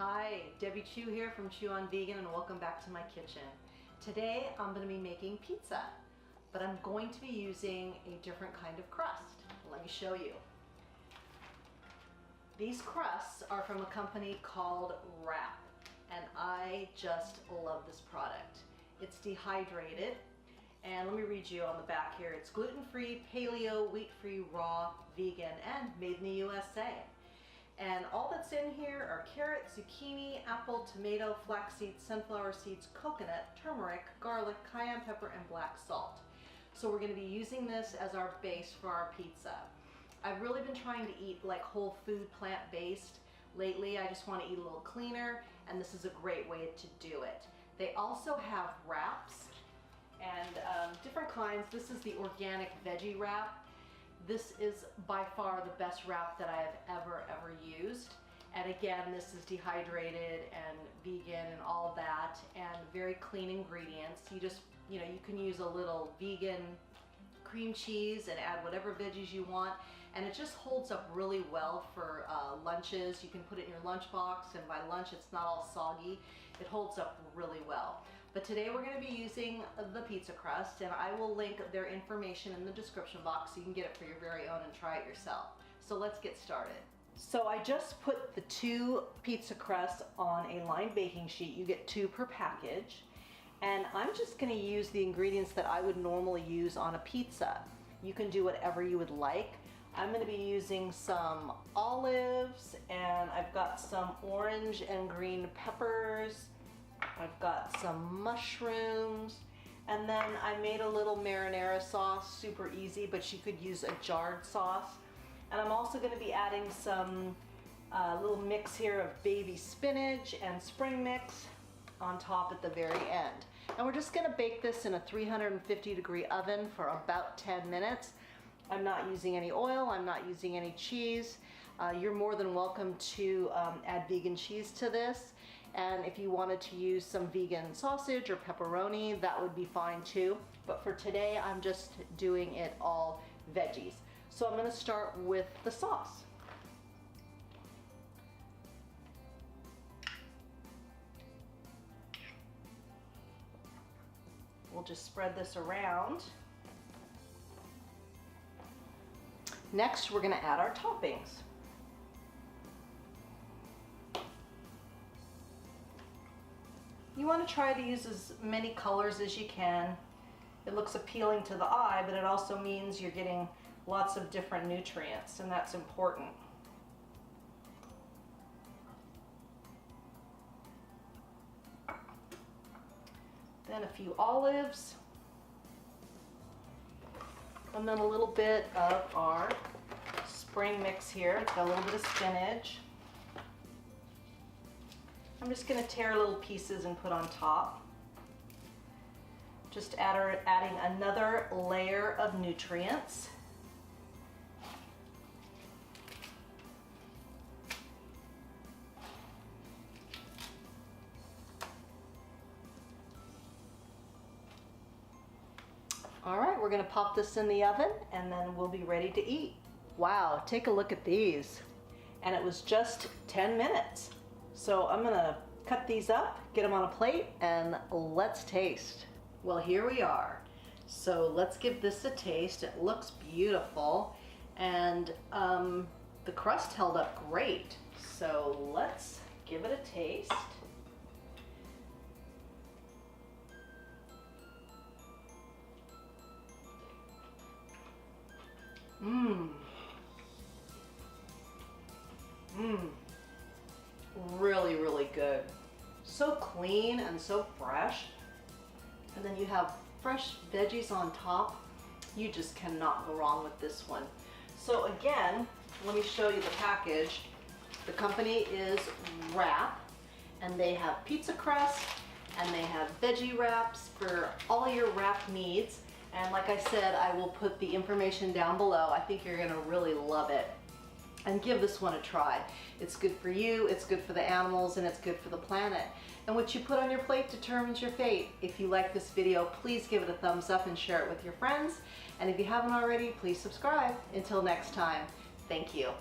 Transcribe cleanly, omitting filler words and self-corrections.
Hi, Debbie Chu here from Chew on Vegan, and welcome back to my kitchen. Today I'm going to be making pizza, but I'm going to be using a different kind of crust. Let me show you. These crusts are from a company called Wrawp, and I just love this product. It's dehydrated, and let me read you on the back here. It's gluten-free, paleo, wheat-free, raw, vegan, and made in the USA. And all that's in here are carrot, zucchini, apple, tomato, flaxseed, sunflower seeds, coconut, turmeric, garlic, cayenne pepper, and black salt. So we're going to be using this as our base for our pizza. I've really been trying to eat like whole food, plant-based lately. I just want to eat a little cleaner, and this is a great way to do it. They also have wraps and different kinds. This is the organic veggie wrap. This is by far the best wrap that I have ever used. And again, this is dehydrated and vegan and all of that, and very clean ingredients. You can use a little vegan cream cheese and add whatever veggies you want, and it just holds up really well for lunches. You can put it in your lunchbox, and by lunch it's not all soggy. It holds up really well. But today we're going to be using the pizza crust, and I will link their information in the description box so you can get it for your very own and try it yourself. So let's get started. So I just put the 2 pizza crusts on a lined baking sheet. You get 2 per package. And I'm just going to use the ingredients that I would normally use on a pizza. You can do whatever you would like. I'm going to be using some olives, and I've got some orange and green peppers. I've got some mushrooms, and then I made a little marinara sauce, super easy, but you could use a jarred sauce. And I'm also going to be adding some little mix here of baby spinach and spring mix on top at the very end. And we're just going to bake this in a 350-degree oven for about 10 minutes. I'm not using any oil, I'm not using any cheese. You're more than welcome to add vegan cheese to this. And if you wanted to use some vegan sausage or pepperoni, that would be fine too. But for today, I'm just doing it all veggies. So I'm going to start with the sauce. We'll just spread this around. Next, we're going to add our toppings. You want to try to use as many colors as you can. It looks appealing to the eye, but it also means you're getting lots of different nutrients, and that's important. Then a few olives, and then a little bit of our spring mix here. It's got a little bit of spinach. I'm just going to tear little pieces and put on top. Just adding another layer of nutrients. All right, we're gonna pop this in the oven, and then we'll be ready to eat. Wow, take a look at these. And it was just 10 minutes. So I'm gonna cut these up, get them on a plate, and let's taste. Well, here we are. So let's give this a taste. It looks beautiful, and the crust held up great. So let's give it a taste. Really good. So clean and so fresh. And then you have fresh veggies on top. You just cannot go wrong with this one. So again, let me show you the package. The company is Wrawp, and they have pizza crust, and they have veggie wraps for all your wrap needs. And like I said, I will put the information down below. I think you're gonna really love it. And give this one a try. It's good for you, it's good for the animals, and it's good for the planet. And what you put on your plate determines your fate. If you like this video, please give it a thumbs up and share it with your friends. And if you haven't already, please subscribe. Until next time, thank you.